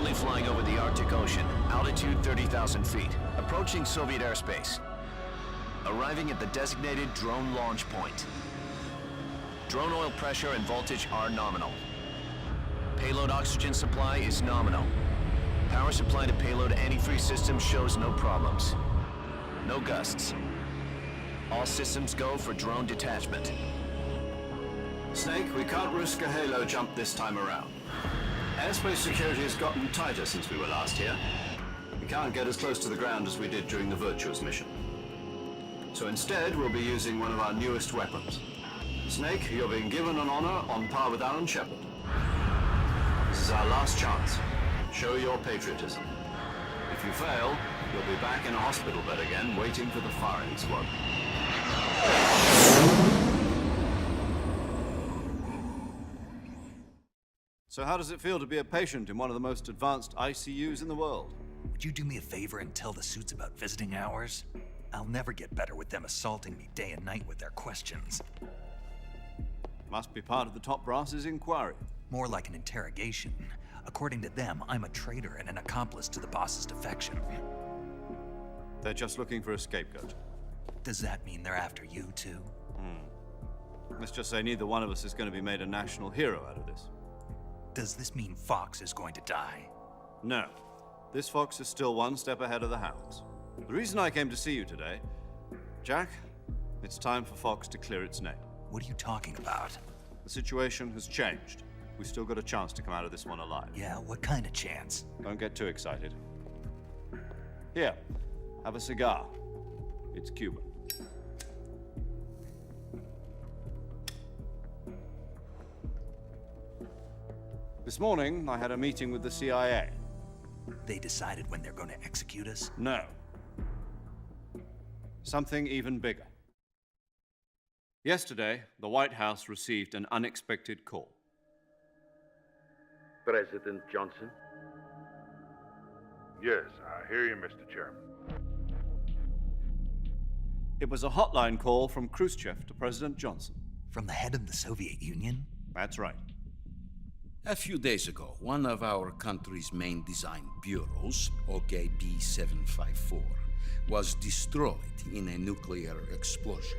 Currently flying over the Arctic Ocean, altitude 30,000 feet, approaching Soviet airspace. Arriving at the designated drone launch point. Drone oil pressure and voltage are nominal. Payload oxygen supply is nominal. Power supply to payload antifreeze system shows no problems. No gusts. All systems go for drone detachment. Snake, we can't risk a halo jump this time around. Airspace security has gotten tighter since we were last here. We can't get as close to the ground as we did during the Virtuous mission. So instead, we'll be using one of our newest weapons. Snake, you're being given an honor on par with Alan Shepard. This is our last chance. Show your patriotism. If you fail, you'll be back in a hospital bed again, waiting for the firing squad. So how does it feel to be a patient in one of the most advanced ICUs in the world? Would you do me a favor and tell the suits about visiting hours? I'll never get better with them assaulting me day and night with their questions. Must be part of the top brass's inquiry. More like an interrogation. According to them, I'm a traitor and an accomplice to the boss's defection. They're just looking for a scapegoat. Does that mean they're after you, too? Let's just say neither one of us is going to be made a national hero out of this. Does this mean Fox is going to die? No. This fox is still one step ahead of the hounds. The reason I came to see you today, Jack, it's time for Fox to clear its name. What are you talking about? The situation has changed. We've still got a chance to come out of this one alive. Yeah, what kind of chance? Don't get too excited. Here, have a cigar. It's Cuban. This morning, I had a meeting with the CIA. They decided when they're going to execute us? No. Something even bigger. Yesterday, the White House received an unexpected call. President Johnson? Yes, I hear you, Mr. Chairman. It was a hotline call from Khrushchev to President Johnson. From the head of the Soviet Union? That's right. A few days ago, one of our country's main design bureaus, OKB 754, was destroyed in a nuclear explosion.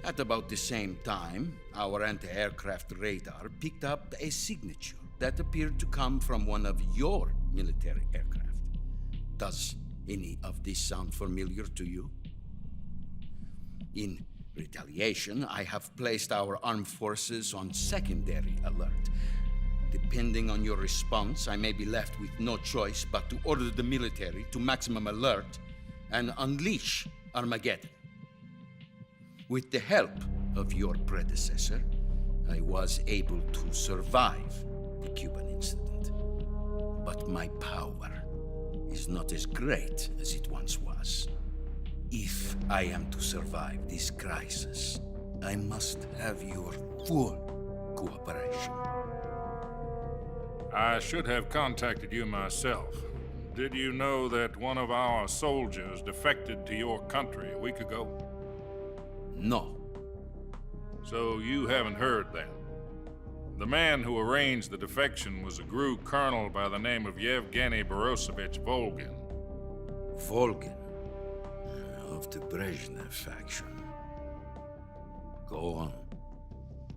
At about the same time, our anti-aircraft radar picked up a signature that appeared to come from one of your military aircraft. Does any of this sound familiar to you? In retaliation, I have placed our armed forces on secondary alert. Depending on your response, I may be left with no choice but to order the military to maximum alert and unleash Armageddon. With the help of your predecessor, I was able to survive the Cuban incident. But my power is not as great as it once was. If I am to survive this crisis, I must have your full cooperation. I should have contacted you myself. Did you know that one of our soldiers defected to your country a week ago? No. So you haven't heard then. The man who arranged the defection was a GRU colonel by the name of Yevgeny Borosovich Volgin. Volgin, of the Brezhnev faction. Go on.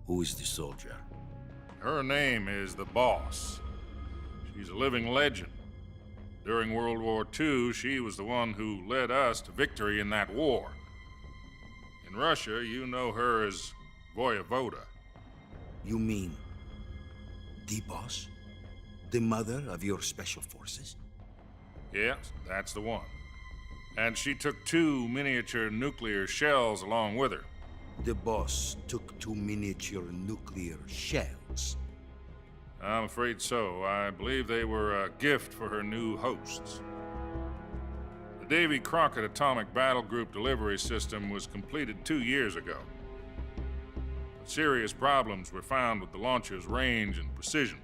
Who is the soldier? Her name is the Boss. She's a living legend. During World War II, she was the one who led us to victory in that war. In Russia, you know her as Voyevoda. You mean the Boss? The mother of your special forces? Yes, that's the one. And she took 2 miniature nuclear shells along with her. The Boss took 2 miniature nuclear shells. I'm afraid so. I believe they were a gift for her new hosts. The Davy Crockett Atomic Battle Group delivery system was completed 2 years ago. But serious problems were found with the launcher's range and precision.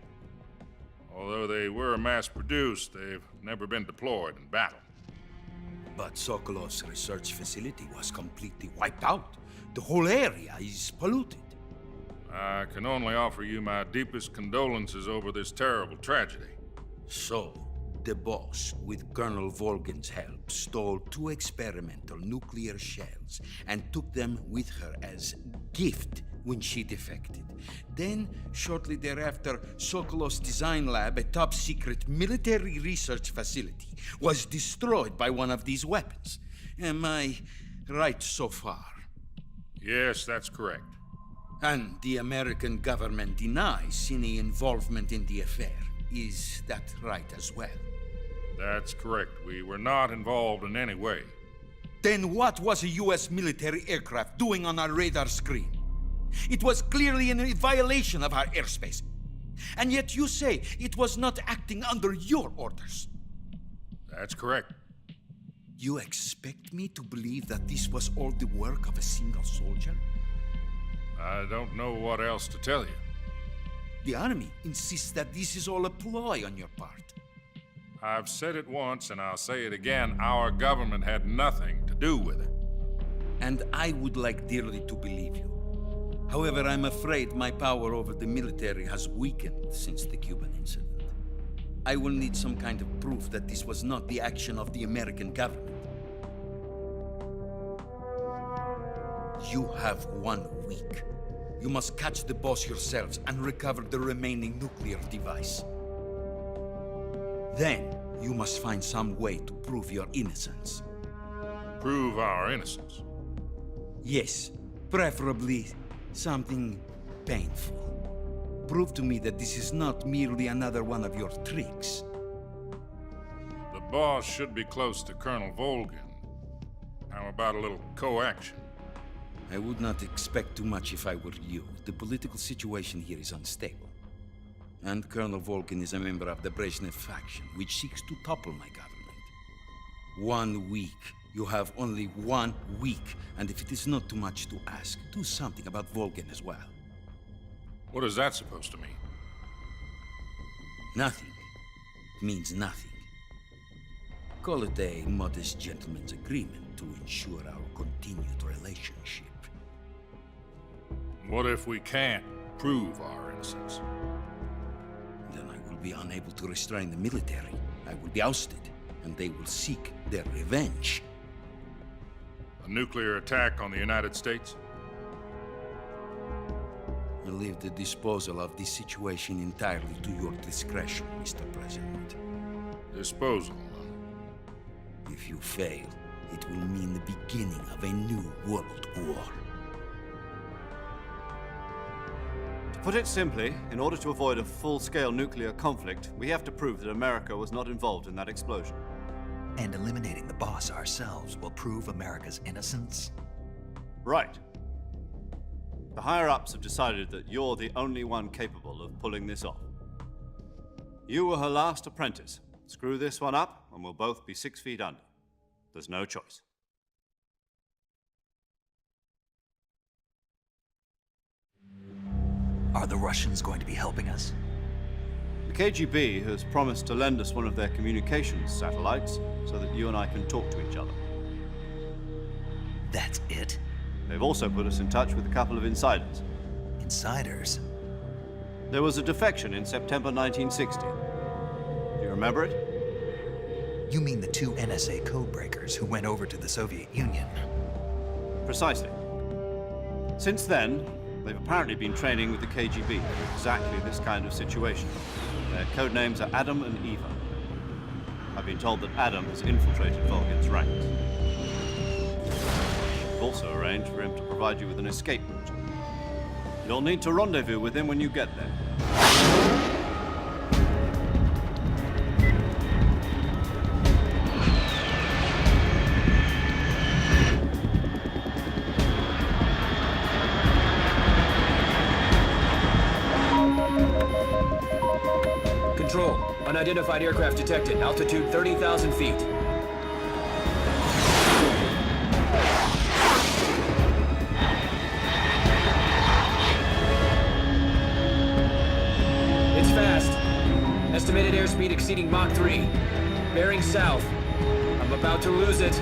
Although they were mass-produced, they've never been deployed in battle. But Sokolov's research facility was completely wiped out. The whole area is polluted. I can only offer you my deepest condolences over this terrible tragedy. So, the boss, with Colonel Volgin's help, stole 2 experimental nuclear shells and took them with her as gift when she defected. Then, shortly thereafter, Sokolov's design lab, a top-secret military research facility, was destroyed by one of these weapons. Am I right so far? Yes, that's correct. And the American government denies any involvement in the affair. Is that right as well? That's correct. We were not involved in any way. Then what was a U.S. military aircraft doing on our radar screen? It was clearly in violation of our airspace. And yet you say it was not acting under your orders. That's correct. You expect me to believe that this was all the work of a single soldier? I don't know what else to tell you. The Army insists that this is all a ploy on your part. I've said it once and I'll say it again. Our government had nothing to do with it. And I would like dearly to believe you. However, I'm afraid my power over the military has weakened since the Cuban incident. I will need some kind of proof that this was not the action of the American government. You have 1 week. You must catch the boss yourselves and recover the remaining nuclear device. Then, you must find some way to prove your innocence. Prove our innocence. Yes, preferably something painful. Prove to me that this is not merely another one of your tricks. The boss should be close to Colonel Volgin. How about a little co-action? I would not expect too much if I were you. The political situation here is unstable. And Colonel Volgin is a member of the Brezhnev faction, which seeks to topple my government. 1 week. You have only 1 week, and if it is not too much to ask, do something about Volgin as well. What is that supposed to mean? Nothing. It means nothing. Call it a modest gentleman's agreement to ensure our continued relationship. What if we can't prove our innocence? Then I will be unable to restrain the military. I will be ousted, and they will seek their revenge. A nuclear attack on the United States? I leave the disposal of this situation entirely to your discretion, Mr. President. Disposal, huh? If you fail, it will mean the beginning of a new world war. To put it simply, in order to avoid a full-scale nuclear conflict, we have to prove that America was not involved in that explosion. And eliminating the boss ourselves will prove America's innocence? Right. The higher-ups have decided that you're the only one capable of pulling this off. You were her last apprentice. Screw this one up, and we'll both be 6 feet under. There's no choice. Are the Russians going to be helping us? The KGB has promised to lend us one of their communications satellites so that you and I can talk to each other. That's it? They've also put us in touch with a couple of insiders. Insiders? There was a defection in September 1960. Do you remember it? You mean the 2 NSA codebreakers who went over to the Soviet Union? Precisely. Since then, they've apparently been training with the KGB for exactly this kind of situation. Their code names are Adam and Eva. I've been told that Adam has infiltrated Volgin's ranks. We've also arranged for him to provide you with an escape route. You'll need to rendezvous with him when you get there. Control. Unidentified aircraft detected. Altitude 30,000 feet. It's fast. Estimated airspeed exceeding Mach 3. Bearing south. I'm about to lose it.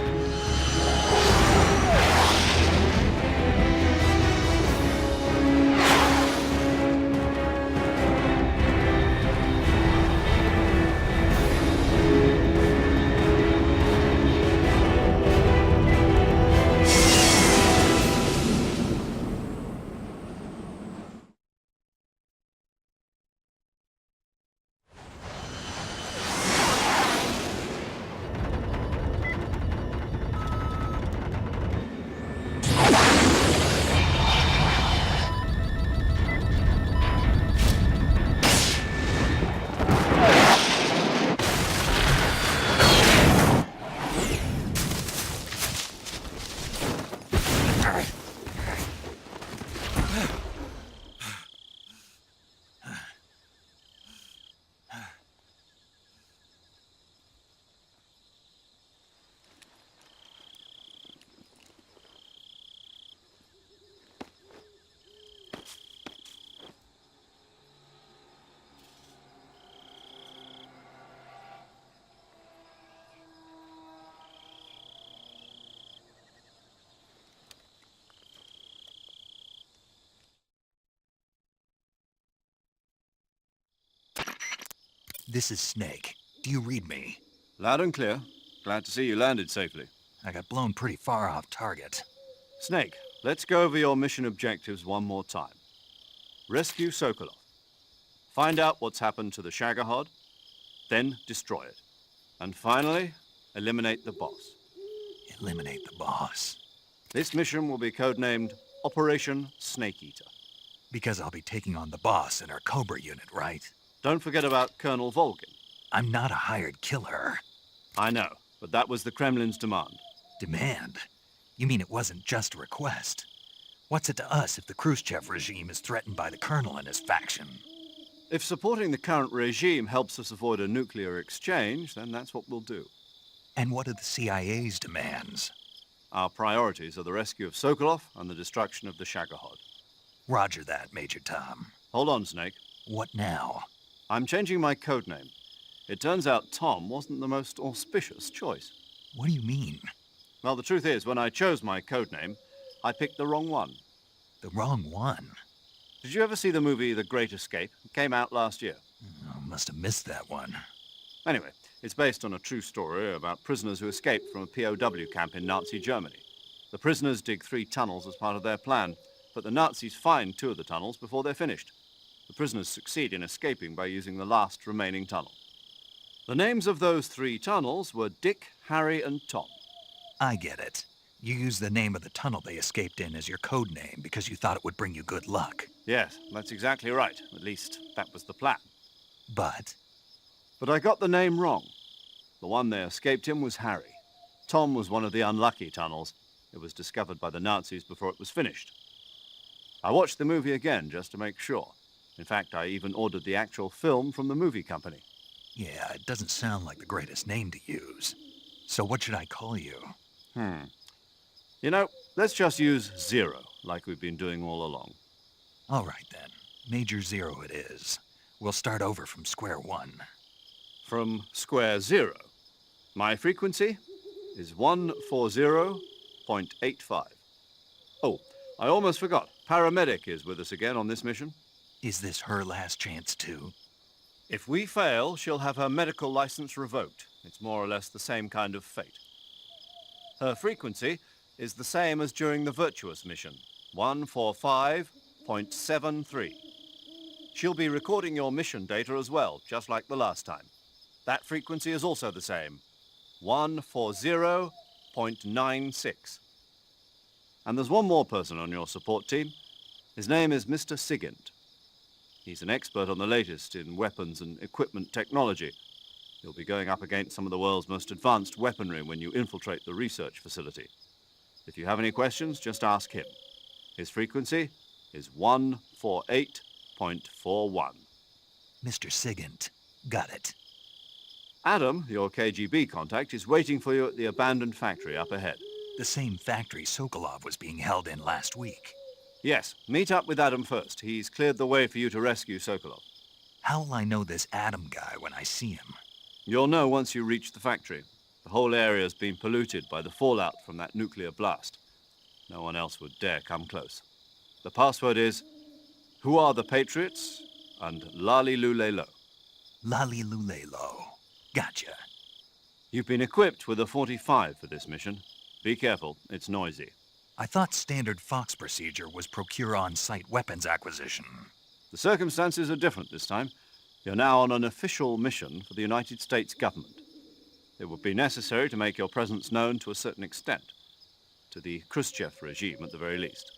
This is Snake. Do you read me? Loud and clear. Glad to see you landed safely. I got blown pretty far off target. Snake, let's go over your mission objectives one more time. Rescue Sokolov. Find out what's happened to the Shagohod, then destroy it. And finally, eliminate the boss. Eliminate the boss. This mission will be codenamed Operation Snake Eater. Because I'll be taking on the boss in our Cobra unit, right? Don't forget about Colonel Volgin. I'm not a hired killer. I know, but that was the Kremlin's demand. Demand? You mean it wasn't just a request? What's it to us if the Khrushchev regime is threatened by the Colonel and his faction? If supporting the current regime helps us avoid a nuclear exchange, then that's what we'll do. And what are the CIA's demands? Our priorities are the rescue of Sokolov and the destruction of the Shagohod. Roger that, Major Tom. Hold on, Snake. What now? I'm changing my codename. It turns out Tom wasn't the most auspicious choice. What do you mean? Well, the truth is, when I chose my codename, I picked the wrong one. The wrong one? Did you ever see the movie The Great Escape? It came out last year. Oh, must have missed that one. Anyway, it's based on a true story about prisoners who escaped from a POW camp in Nazi Germany. The prisoners dig 3 tunnels as part of their plan, but the Nazis find 2 of the tunnels before they're finished. The prisoners succeed in escaping by using the last remaining tunnel. The names of those 3 tunnels were Dick, Harry, and Tom. I get it. You used the name of the tunnel they escaped in as your code name because you thought it would bring you good luck. Yes, that's exactly right. At least, that was the plan. But But I got the name wrong. The one they escaped in was Harry. Tom was one of the unlucky tunnels. It was discovered by the Nazis before it was finished. I watched the movie again just to make sure. In fact, I even ordered the actual film from the movie company. yeah, it doesn't sound like the greatest name to use. So what should I call you? You know, let's just use Zero, like we've been doing all along. All right then. Major Zero it is. We'll start over from square one. From square 0. My frequency is 140.85. Oh, I almost forgot. Paramedic is with us again on this mission. Is this her last chance too? If we fail, she'll have her medical license revoked. It's more or less the same kind of fate. Her frequency is the same as during the Virtuous mission, 145.73. She'll be recording your mission data as well, just like the last time. That frequency is also the same, 140.96. And there's one more person on your support team. His name is Mr. Sigint. He's an expert on the latest in weapons and equipment technology. You'll be going up against some of the world's most advanced weaponry when you infiltrate the research facility. If you have any questions, just ask him. His frequency is 148.41. Mr. Sigint. Got it. Adam, your KGB contact, is waiting for you at the abandoned factory up ahead. The same factory Sokolov was being held in last week. Yes, meet up with Adam first. He's cleared the way for you to rescue Sokolov. How will I know this Adam guy when I see him? You'll know once you reach the factory. The whole area's been polluted by the fallout from that nuclear blast. No one else would dare come close. The password is, "Who are the Patriots?" and "Lali Lulelo." Lali Lulelo. Gotcha. You've been equipped with a 45 for this mission. Be careful, it's noisy. I thought standard Fox procedure was procure on-site weapons acquisition. The circumstances are different this time. You're now on an official mission for the United States government. It would be necessary to make your presence known to a certain extent, to the Khrushchev regime at the very least.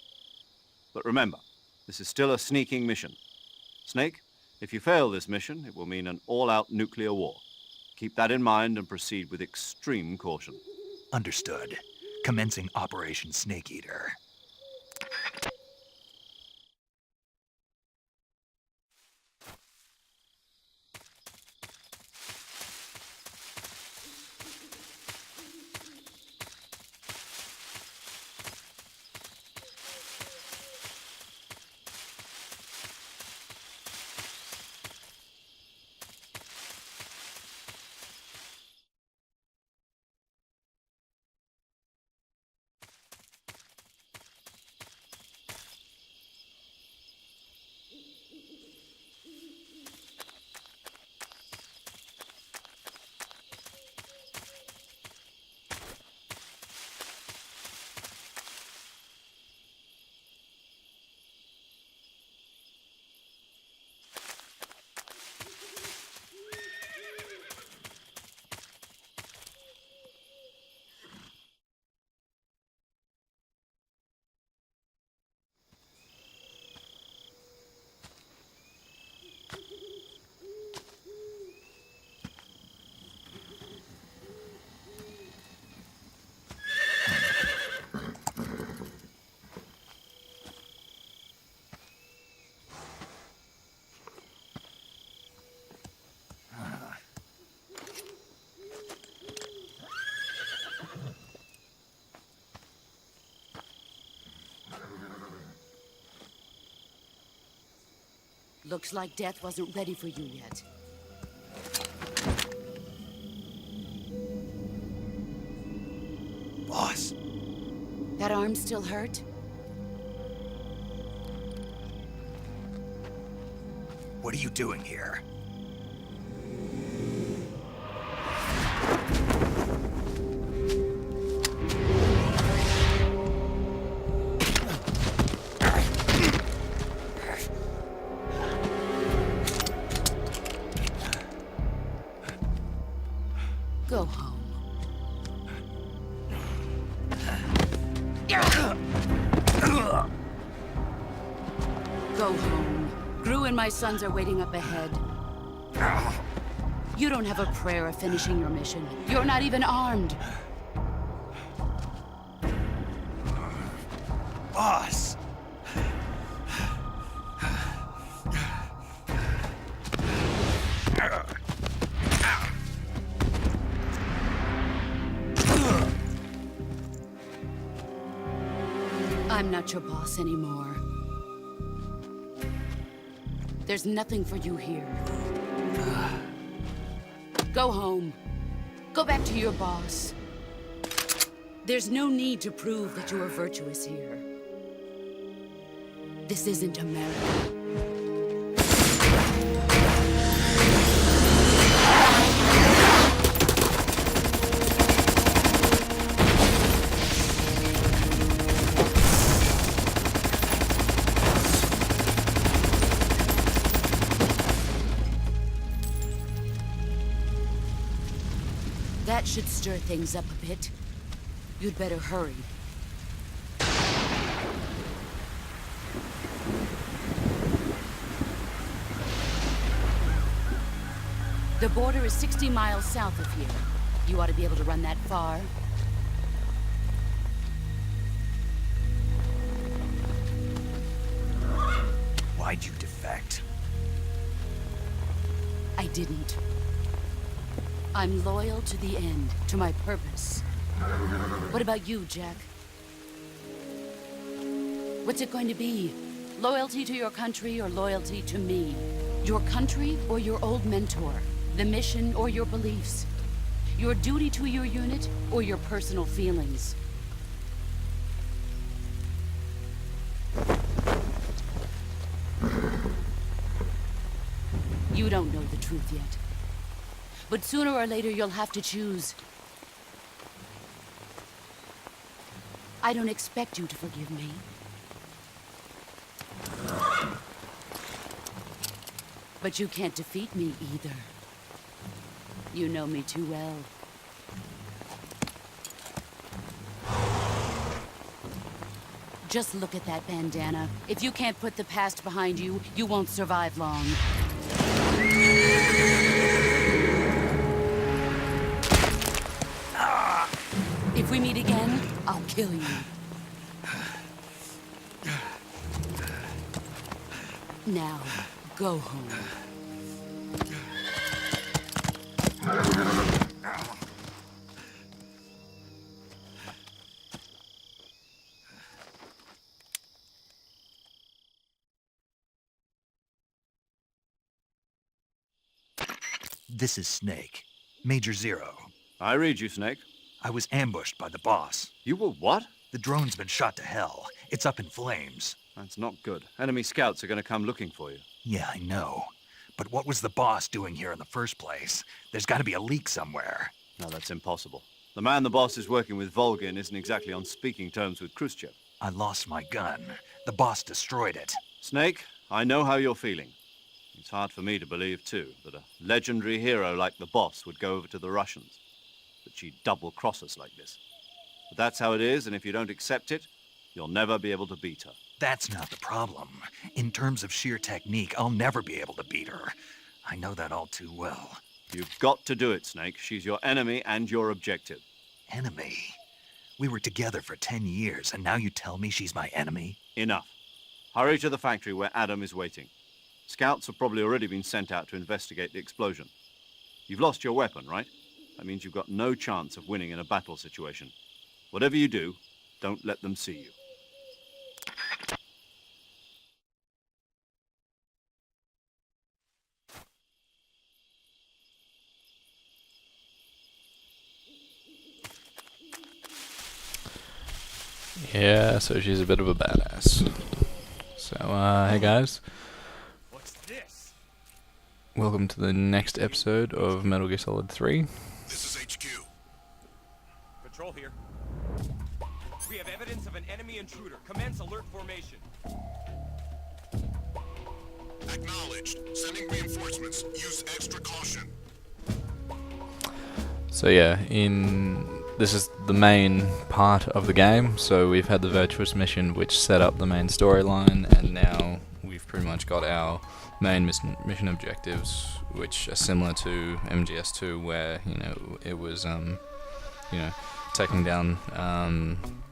But remember, this is still a sneaking mission. Snake, if you fail this mission, it will mean an all-out nuclear war. Keep that in mind and proceed with extreme caution. Understood. Commencing Operation Snake Eater. Looks like death wasn't ready for you yet. Boss, That arm still hurt? what are you doing here? Go home. Go home. Gru and my sons are waiting up ahead. You don't have a prayer of finishing your mission. You're not even armed. Boss! I'm not your boss anymore. There's nothing for you here. Go home. Go back to your boss. There's no need to prove that you are virtuous here. This isn't America. That should stir things up a bit. You'd better hurry. The border is 60 miles south of here. You ought to be able to run that far. Why'd you defect? I didn't. I'm loyal to the end, to my purpose. What about you, Jack? What's it going to be? Loyalty to your country or loyalty to me? Your country or your old mentor? The mission or your beliefs? Your duty to your unit or your personal feelings? You don't know the truth yet. But sooner or later, you'll have to choose. I don't expect you to forgive me. But you can't defeat me either. You know me too well. Just look at that bandana. If you can't put the past behind you, you won't survive long. If we meet again, I'll kill you. Now, go home. This is Snake. Major Zero. I read you, Snake. I was ambushed by the boss. You were what? The drone's been shot to hell. It's up in flames. That's not good. Enemy scouts are going to come looking for you. Yeah, I know. But what was the boss doing here in the first place? There's got to be a leak somewhere. No, that's impossible. The man the boss is working with, Volgin, isn't exactly on speaking terms with Khrushchev. I lost my gun. The boss destroyed it. Snake, I know how you're feeling. It's hard for me to believe, too, that a legendary hero like the boss would go over to the Russians. That she'd double-cross us like this. But that's how it is, and if you don't accept it, you'll never be able to beat her. That's not the problem. In terms of sheer technique, I'll never be able to beat her. I know that all too well. You've got to do it, Snake. She's your enemy and your objective. Enemy? We were together for 10 years, and now you tell me she's my enemy? Enough. Hurry to the factory where Adam is waiting. Scouts have probably already been sent out to investigate the explosion. You've lost your weapon, right? That means you've got no chance of winning in a battle situation. Whatever you do, don't let them see you. Yeah, so she's a bit of a badass. So, hey guys. What's this? Welcome to the next episode of Metal Gear Solid 3. This is HQ. Patrol here. We have evidence of an enemy intruder. Commence alert formation. Acknowledged. Sending reinforcements. Use extra caution. So yeah, this is the main part of the game. So we've had the Virtuous mission, which set up the main storyline, and now we've pretty much got our main mission objectives, which are similar to MGS2, where it was taking down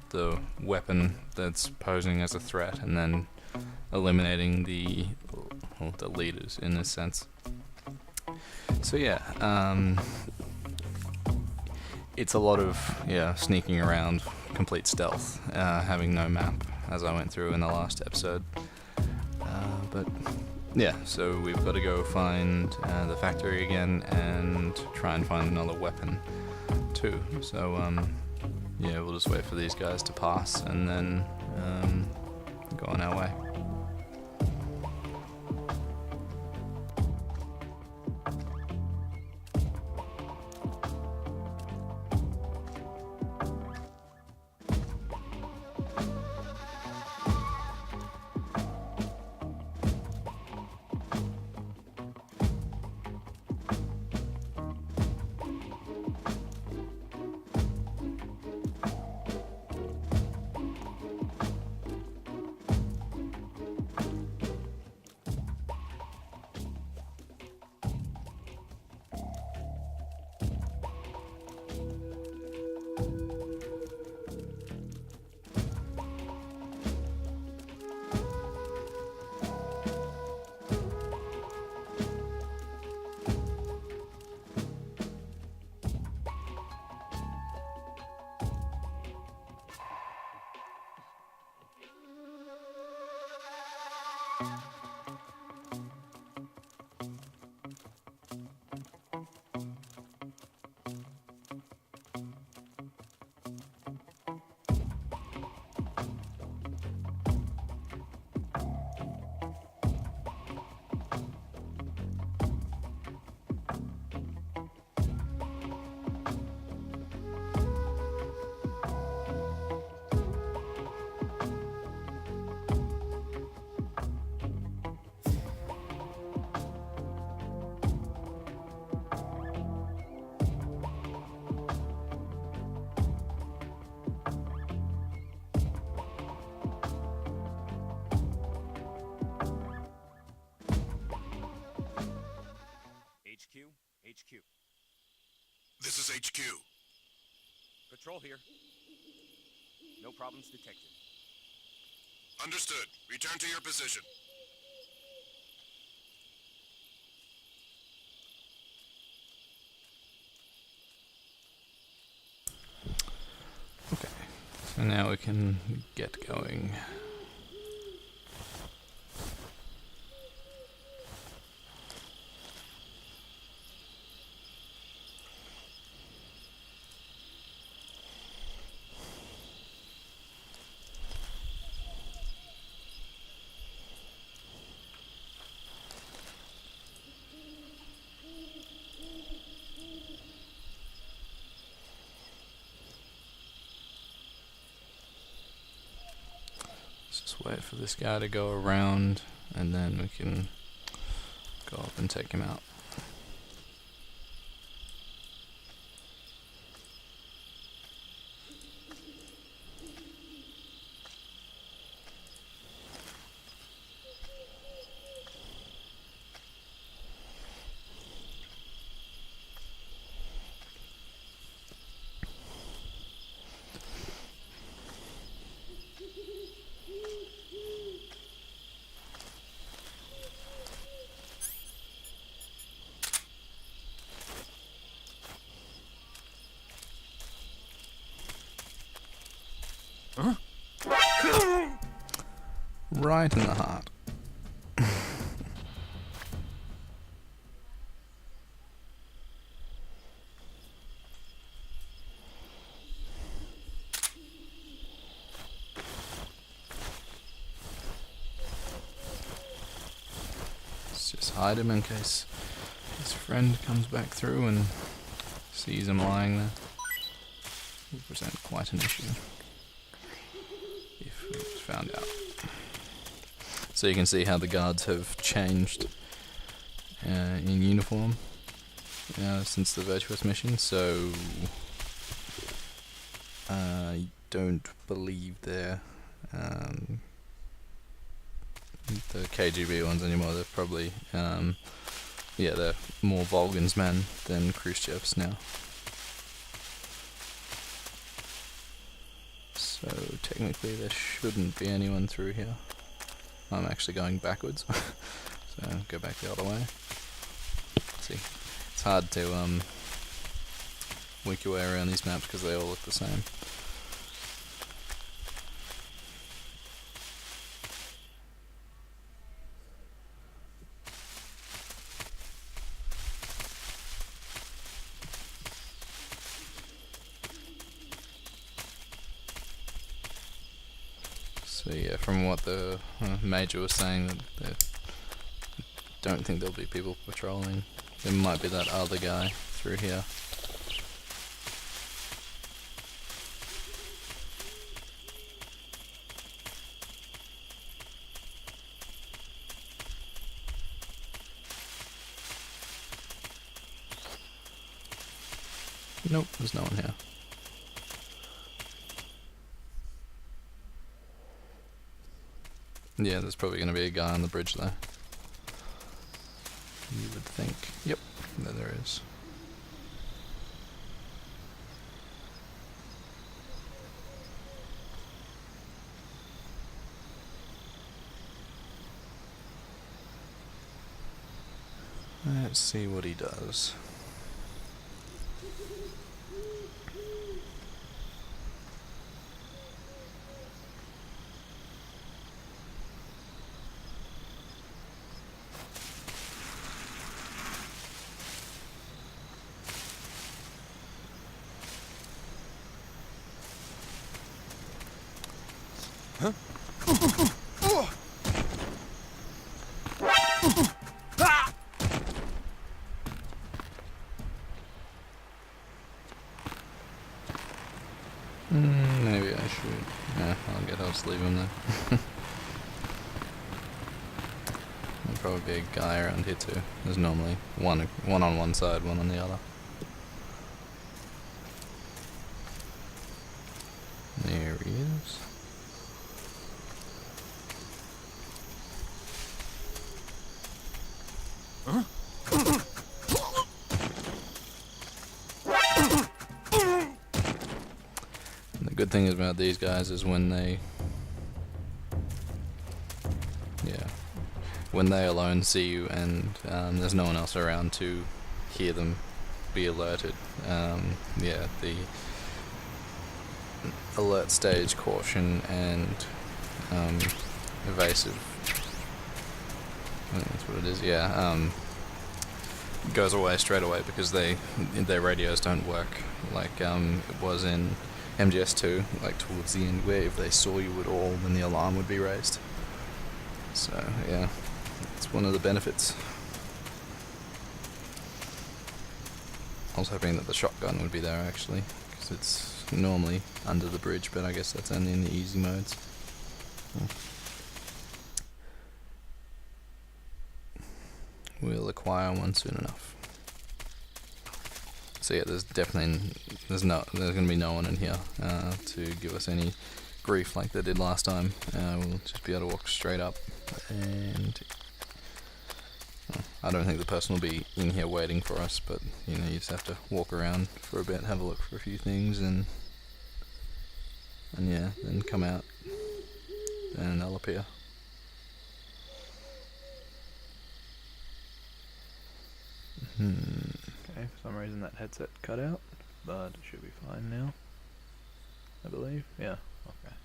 the weapon that's posing as a threat, and then eliminating the leaders in this sense. So yeah, it's a lot of sneaking around, complete stealth, having no map, as I went through in the last episode. But yeah, so we've got to go find the factory again and try and find another weapon too. So yeah, we'll just wait for these guys to pass and then go on our way. HQ. This is HQ. Patrol here. No problems detected. Understood. Return to your position. Okay, so now we can get going. Just wait for this guy to go around, and then we can go up and take him out. Right in the heart. hide him in case his friend comes back through and sees him lying there. Will present quite an issue if it's found out. So you can see how the guards have changed in uniform since the Virtuous mission, so I don't believe they're the KGB ones anymore. They're probably they're more Volgan's men than Khrushchev's now. So technically there shouldn't be anyone through here. I'm actually going backwards, so go back the other way. See, it's hard to work your way around these maps because they all look the same. So yeah, from what the Major was saying, that they don't think there'll be people patrolling. There might be that other guy through here. Nope, there's no one here. Yeah, there's probably going to be a guy on the bridge there. You would think. Yep, there is. Let's see what he does. Maybe I should. Yeah, I'll just leave him there. There'll probably be a guy around here too. There's normally one on one side, one on the other. There he is. Huh? The good thing about these guys is when they alone see you and there's no one else around to hear them be alerted. The alert stage, caution, and evasive, I think that's what it is, goes away straight away because their radios don't work like it was in MGS2, like towards the end, where if they saw you at all then the alarm would be raised. So yeah, it's one of the benefits. I was hoping that the shotgun would be there actually, because it's normally under the bridge, but I guess that's only in the easy modes. We'll acquire one soon enough. So yeah, there's gonna be no one in here to give us any grief like they did last time. We'll just be able to walk straight up, and I don't think the person will be in here waiting for us, but you just have to walk around for a bit, have a look for a few things, and then come out, and they'll appear. Okay, for some reason that headset cut out, but it should be fine now, I believe. Yeah, okay.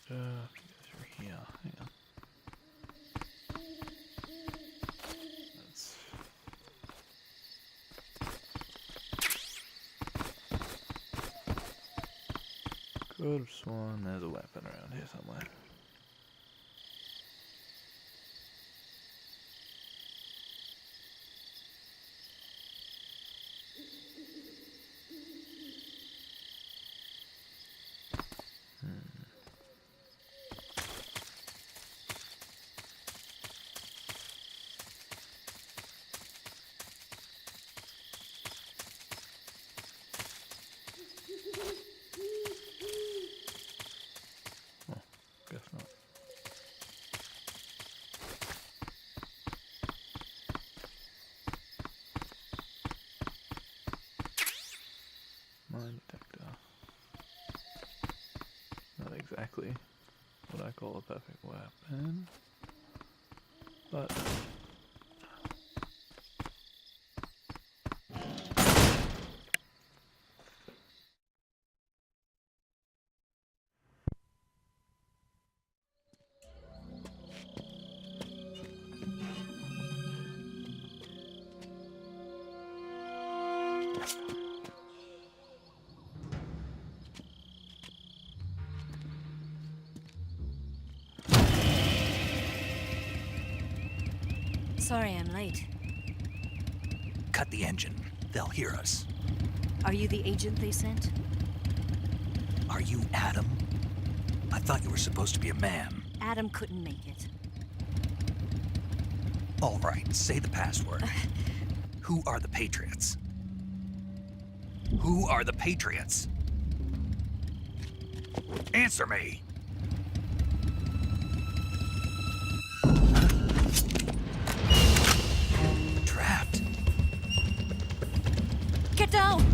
Through here, hang on. Could have sworn there's a weapon around here somewhere. exactly what I call a perfect weapon. But sorry I'm late. Cut the engine. They'll hear us. Are you the agent they sent? Are you Adam? I thought you were supposed to be a man. Adam couldn't make it. All right, say the password. Who are the Patriots? Who are the Patriots? Answer me! Trapped. Get down!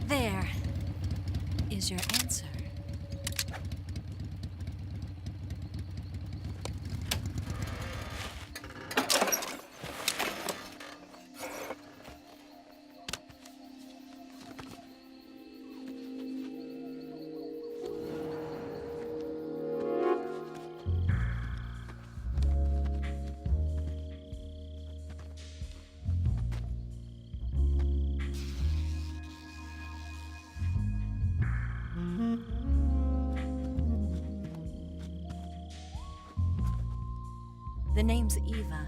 There is your answer. The name's Eva.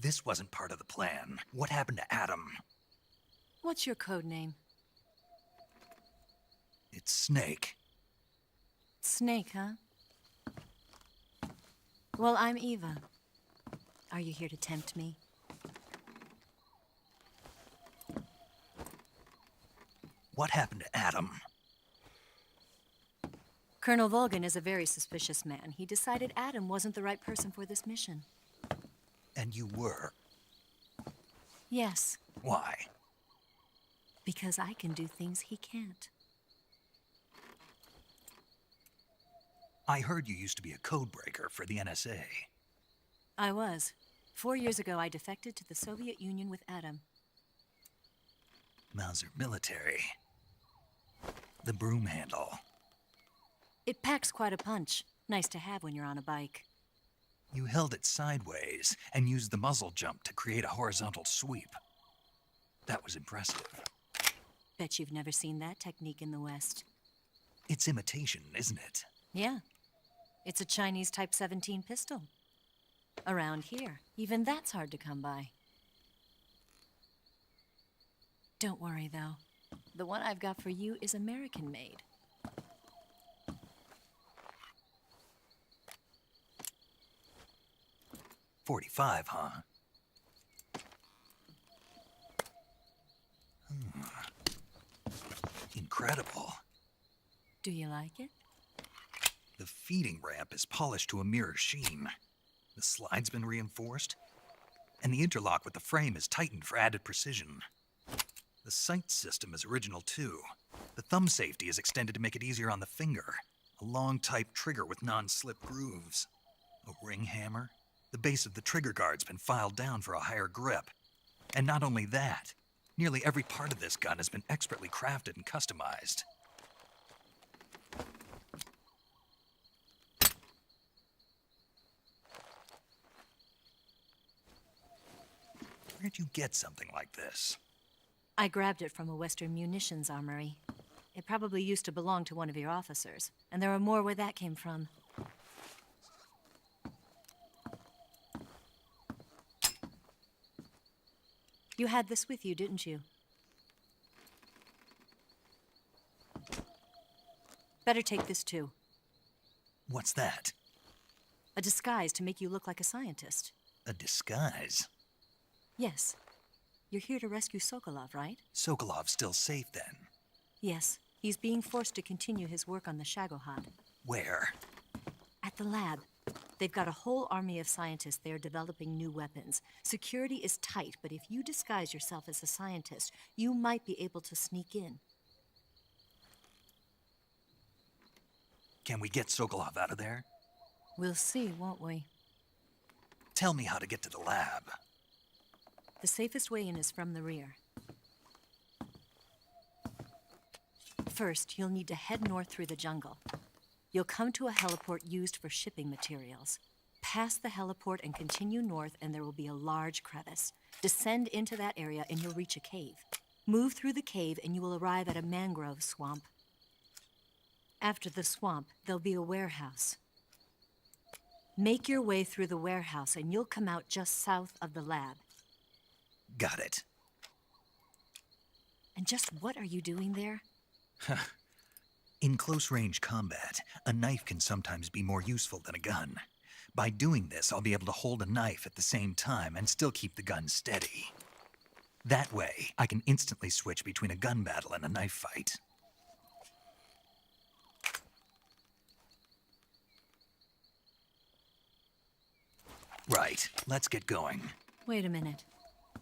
This wasn't part of the plan. What happened to Adam? What's your code name? It's Snake. Snake, huh? Well, I'm Eva. Are you here to tempt me? What happened to Adam? Colonel Volgan is a very suspicious man. He decided Adam wasn't the right person for this mission. And you were. Yes, Why? because I can do things he can't. I heard you used to be a codebreaker for the NSA. I was. 4 years ago, I defected to the Soviet Union with Adam. Mauser military. The broom handle. It packs quite a punch. Nice to have when you're on a bike. You held it sideways and used the muzzle jump to create a horizontal sweep. That was impressive. Bet you've never seen that technique in the West. It's imitation, isn't it? Yeah. It's a Chinese Type 17 pistol. Around here, even that's hard to come by. Don't worry, though. The one I've got for you is American-made. .45, huh? Incredible. Do you like it? The feeding ramp is polished to a mirror sheen. The slide's been reinforced, and the interlock with the frame is tightened for added precision. The sight system is original too. The thumb safety is extended to make it easier on the finger. A long type trigger with non-slip grooves. A ring hammer. The base of the trigger guard's been filed down for a higher grip. And not only that, nearly every part of this gun has been expertly crafted and customized. Where'd you get something like this? I grabbed it from a Western munitions armory. It probably used to belong to one of your officers, and there are more where that came from. You had this with you, didn't you? Better take this too. What's that? A disguise to make you look like a scientist. A disguise? Yes. You're here to rescue Sokolov, right? Sokolov's still safe then? Yes. He's being forced to continue his work on the Shagohod. Where? At the lab. They've got a whole army of scientists there developing new weapons. Security is tight, but if you disguise yourself as a scientist, you might be able to sneak in. Can we get Sokolov out of there? We'll see, won't we? Tell me how to get to the lab. The safest way in is from the rear. First, you'll need to head north through the jungle. You'll come to a heliport used for shipping materials. Pass the heliport and continue north, and there will be a large crevice. Descend into that area, and you'll reach a cave. Move through the cave, and you will arrive at a mangrove swamp. After the swamp, there'll be a warehouse. Make your way through the warehouse, and you'll come out just south of the lab. Got it. And just what are you doing there? In close-range combat, a knife can sometimes be more useful than a gun. By doing this, I'll be able to hold a knife at the same time and still keep the gun steady. That way, I can instantly switch between a gun battle and a knife fight. Right, let's get going. Wait a minute.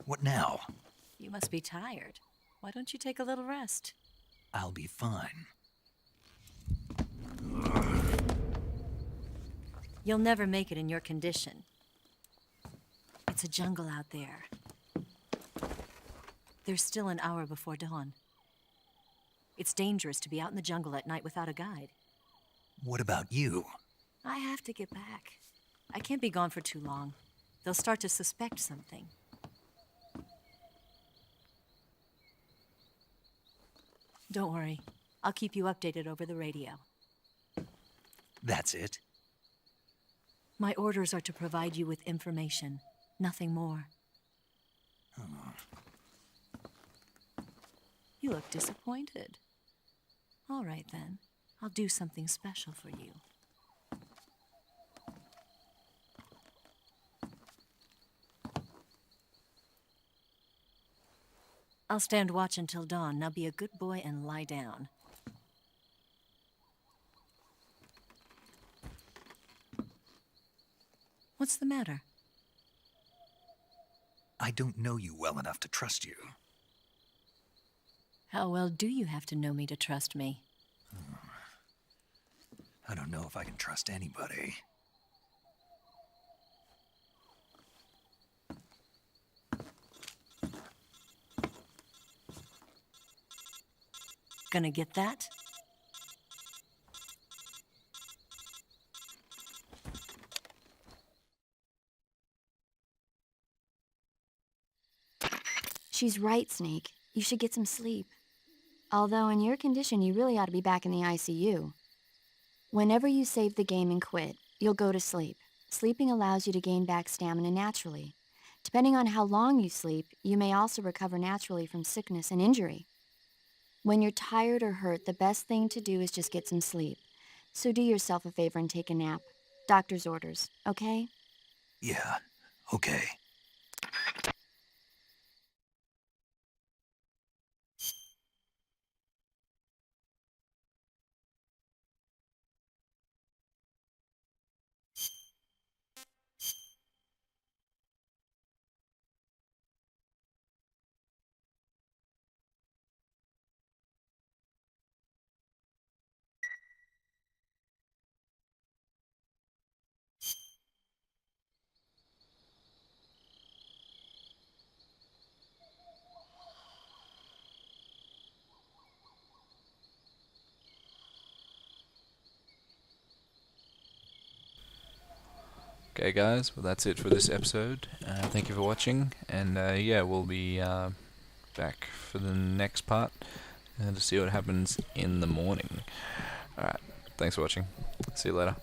What now? You must be tired. Why don't you take a little rest? I'll be fine. You'll never make it in your condition. It's a jungle out there. There's still an hour before dawn. It's dangerous to be out in the jungle at night without a guide. What about you? I have to get back. I can't be gone for too long. They'll start to suspect something. Don't worry. I'll keep you updated over the radio. That's it? My orders are to provide you with information, nothing more. You look disappointed. All right, then. I'll do something special for you. I'll stand watch until dawn. Now be a good boy and lie down. What's the matter? I don't know you well enough to trust you. How well do you have to know me to trust me? I don't know if I can trust anybody. Gonna get that? She's right, Snake. You should get some sleep. Although in your condition, you really ought to be back in the ICU. Whenever you save the game and quit, you'll go to sleep. Sleeping allows you to gain back stamina naturally. Depending on how long you sleep, you may also recover naturally from sickness and injury. When you're tired or hurt, the best thing to do is just get some sleep. So do yourself a favor and take a nap. Doctor's orders, okay? Yeah, okay. Okay guys, well that's it for this episode. Thank you for watching, and yeah, we'll be back for the next part, and to see what happens in the morning. Alright, thanks for watching. See you later.